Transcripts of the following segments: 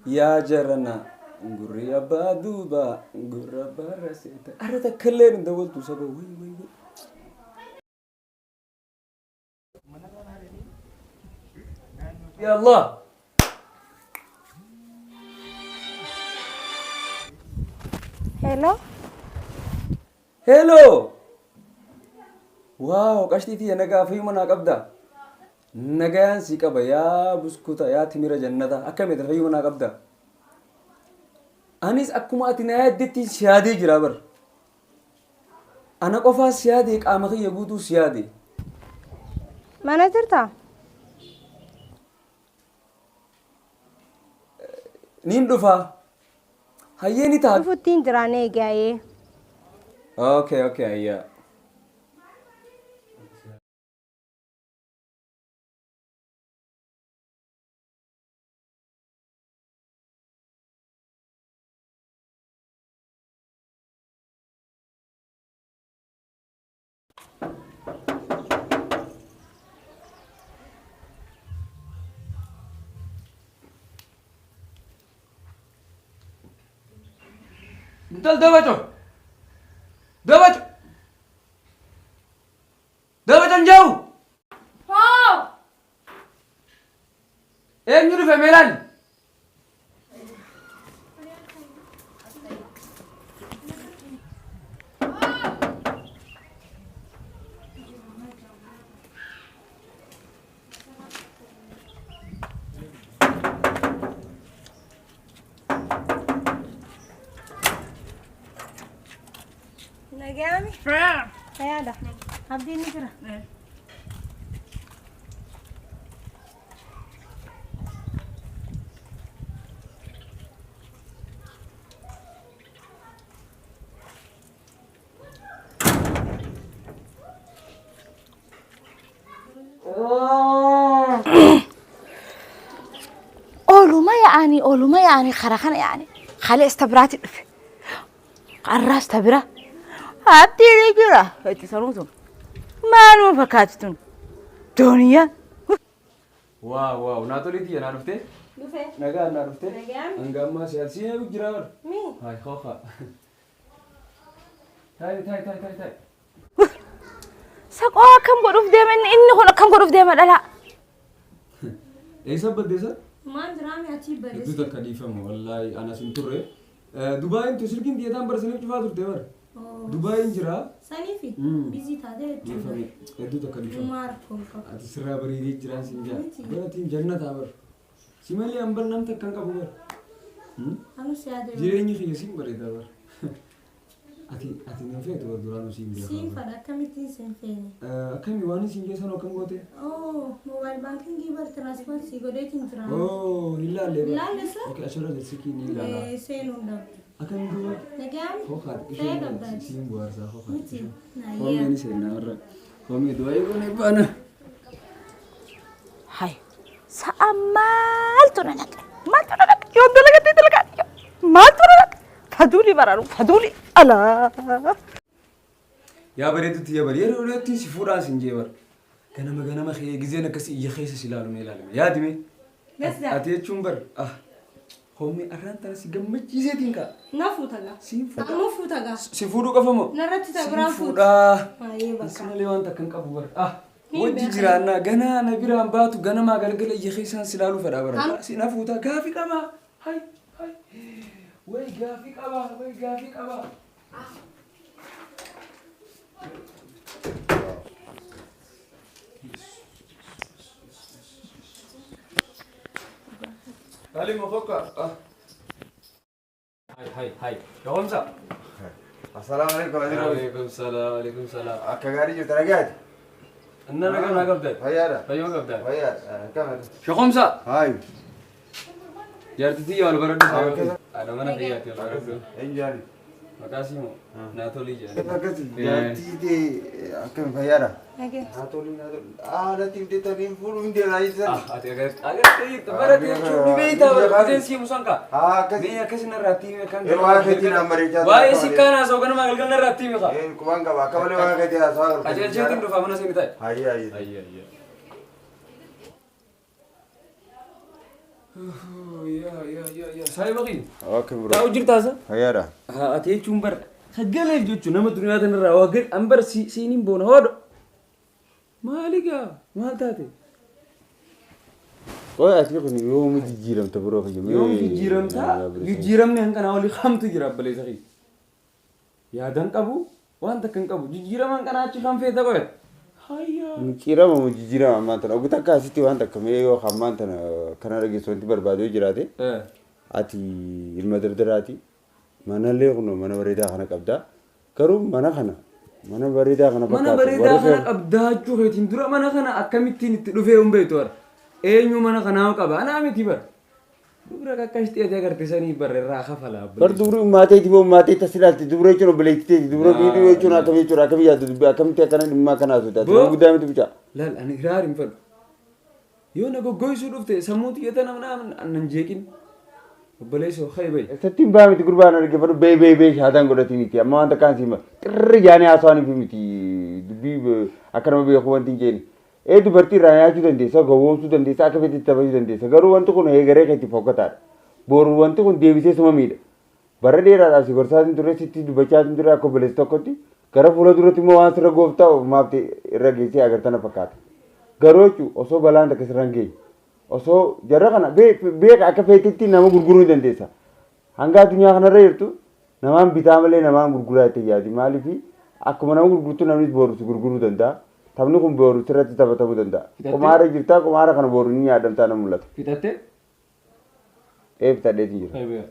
يا جرنا غوري أبا دوبا غورا برسيتا أردا كلين دولتو سبا وي وي وي يا الله هلو هلو واو قشتي أنا قافي منا قبدا نجان سيكابا يا بسكوتا يا تمير جنة أكمل تفهم منا قبدا أنيس أكما أتنايا دتي سيادي جرابر أنا قفا سيادي كأمخي يبودو سيادي ما نزرتا نين دفا هيني تاج فوتين دراني جاي أوكي أوكي هيا دل دبجو دبجو دبجو جاو واو إيه نيرو في ميلان نجامي هيا ده هبدي نقرا أولو ما يعني خرخنا يعني خلي استبراتي قراس تبرا هاتي رجلا هاتي سلوتهم ما نو فكاتتون دنيا واو واو ناتولي دي أنا عرفته نجا أنا عرفته أنجما سياسية بجرار مين هاي خوخا تاي تاي تاي تاي تاي ساقوا كم قروف دائما إني هنا كم قروف دائما لا إيه سبب ده سر ما درامي أتي بدرس itu tak kadifam wallahi ana sinture Dubai itu sirkin dia tam bersenip cepat tur devar Dubai injira سنيفي بيزي تادي difam itu tak kadifam ماركم ati sirra bari di jiran sinja berarti jannat abar simali ambar nam tak kan kabugar أنا سيادة jirenya khiyasin bari dabar ati nafe to durano sinja سين فدا كميتين سنفيني akami wani sinja sano kam gote أوه موبايل بانكينج يبر ترانسفير سيجوريتين تران oh illa leba لا لسه okay ashara da siki ni la سينون ده akami duwa نجام خوخات تاي قبل sim buarsa khokat متي Komi نايا ni sena ora. Komi dua ibu ni bana. هاي سأمال تنانك ما تنانك يوم دلك تدلك ما تنانك فدولي برارو فدولي ألا Ya bari tu tiya bari. Yero udah ti si fura sinjebar. Gana ma khiya gizena kasi iya khisa silalu melalu. Ya dimi. بس ده Ati chumbar. Ah. Komi arran tara si gamma chise tinka. نفوتها Si fuda. نفوتها Si fudu ka famo. نرتي Si تبرا فوت fuda. أيه بكا Asma lewan takkan kabubar. Ah. Ni Wajji be jirana gana na biran batu gana ma galgala iya khisa silalu fada bara. Si na futa gafi kama. Hai hai. Wai gafi kama. Wai gafi kama. علي مفكر هاي يا غمزة السلام عليكم عليكم السلام عليكم السلام أكاغاري جو تراجعت أنا لقى ما قبضة هيا فيوم قبضة هيا كم شو غمزة هاي جارتي ولا برد كذا. أنا ما نبيات يا برد إنجاني makasih mo natoli كيف jani كذا جاتي دي كم هيا أوكي هاتولي ناتولي لا تيم دي تاني فول من دي رايزر ati agar kayak tabarat ya cuma beli tahu kita sih musangka كذا dia kasih narati kan واحد هنا أمريكا wah si kana so kana magal kan narati mi ka كمان كمان كمان واحد يا صار aja jadi tuh mana sini tay هيا هيا iya ya Saayibaqii. Okay bro. Taa'u jirtaasa? Hayyaadha. Haa ati jechuun bara sagaleef jechuun nama duniyaa kanarraa waa gadi an bara siiniin boona hoodho. Maaligaa maal taate? Qoy ati kun yoom jijjiiramta bro fayyamee. Yoom jijjiiramtaa? Jijjiiramni hanqanaa olii hamtu jira abbaleessa kee. Yaadan qabu waan takka hin qabu jijjiiraman kanaa achi kan feeta qoyata. Hayyaa. Jijjiirama moo jijjiirama ammaan tana ogu takka asitti waan takka mee yoo ammaan tana kana dhageessu wanti barbaadu jiraate. Ati ilma dardaraati. Manallee kun mana bareedaa kana qabda. Garuu mana kana mana bareedaa kana fakkaata. Mana bareedaa kana qabdaa jechuu keetiin dura mana kana akkamittiin itti dhufee hin beektu bara. Eenyu mana kanaa qaba anaa miti bara. Dubra kakkas ta'ee agarsiisanii barreerraa kafalaa. Bar dubri maatii tibo maatii tasilaalti dubra jechuun obboleettitee dubra biiduu jechuun akkam jechuudha akkam yaaddu dubbi akkamitti akkana dhimma kanaa sodaatu nama guddaa miti bicha. Laal ani hiraar hin fedhu. Yoo na goggoysuu dhufte sammuu xiyyata namni nan jeeqin. Obboleessoo khaybay. Sattiin baa miti gurbaan argifadhu bee shaataan godhatiin miti amma wanta kaan siima xirri jaanii haasawaan fi miti dubbii akkanuma beeku wanti hin jeeni. Dubartii irraa nyaachuu dandeessa gowwoomsuu dandeessa akka fedhitti taphachuu dandeessa garuu wanti kun eegaree kan itti fokkataadha. Boru wanti kun deebisee suma miidha. Bara dheeraadhaaf si gorsaatiin ture sitti dubbachaatiin ture akka obboleessa tokkotti gara fuula duratti immoo waan sirra gooftaa maafte irra geessee agartana fakkaata. Garuu jechuun osoo balaan takka sirra hin geenye osoo jarra kana beeka akka feetitti nama gurguruu dandeessa. Hanga addunyaa kanarra jirtu namaan bitaa malee namaan gurguraa itti yaadi maaliif akkuma nama gurgurtu namnis boru si gurguruu danda'a. Taphni kun boru sirratti taphatamuu danda'a. Qumaara jirtaa qumaara kana boru ni yaadamtaa na mul'ata. Fixattee? Fixadheetiin jira. Khaybee.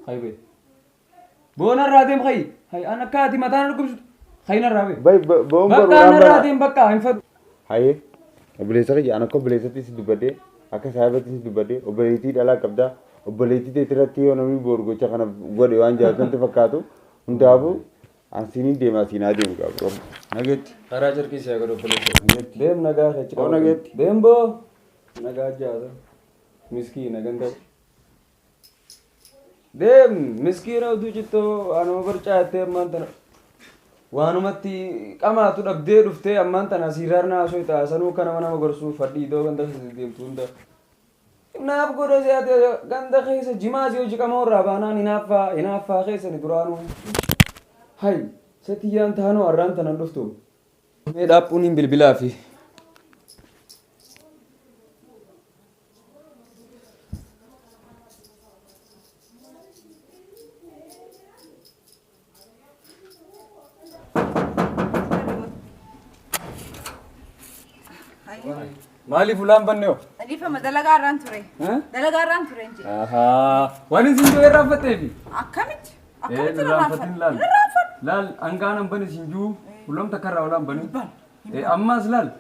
Khaybee. Boona irraa deem khayi. Hayi an akka ati mataan dhukkubsu. Khayina irraa bee. Boon boru bakka an irraa deem bakka hin fedhu. Haye. Obboleessa kiyya an akka obboleessatti si dubbadhee akka saahibatti si dubbadhee obboleettii dhalaa qabdaa obboleettii teetirratti yoo namni boru gocha kana godhe waan jaallatanitti fakkaatu hundaafuu Asini deema asina deemu qabu. Nagetti. Karaa jarki isaa godhu obboleessa. Deem nagaa jechuudha. Oo nagetti. Deem boo. Nagaa jaasa. Miskiina ganda. Deem miskiina oduu jittoo anuma barcaattee ammaan tana. Waanumatti qamaatu dhabdee dhuftee ammaan tana siiraar naasoo ta'a sanuu kana nama gorsuu fadhii idoo ganda keessa deemtu hunda. Naaf godha siyaate ganda keessa jimaa si hojii qamoo irraa baanaan hinaaffaa keessa ni duraanuu. Hai, setiyaan taanoo arraan tanan dhuftu. Mee dhaaphuun hin bilbilaa fi. Maaliif ulaan banneo? Adifama dalagaa irraan ture. Dalagaa irraan ture inji. Waan isin joo irraanfatteefi? Akkamitti? Irraanfatin laal. Laal angaanan bani sinjuu ulamta karraa ulaan bani. Ammas laal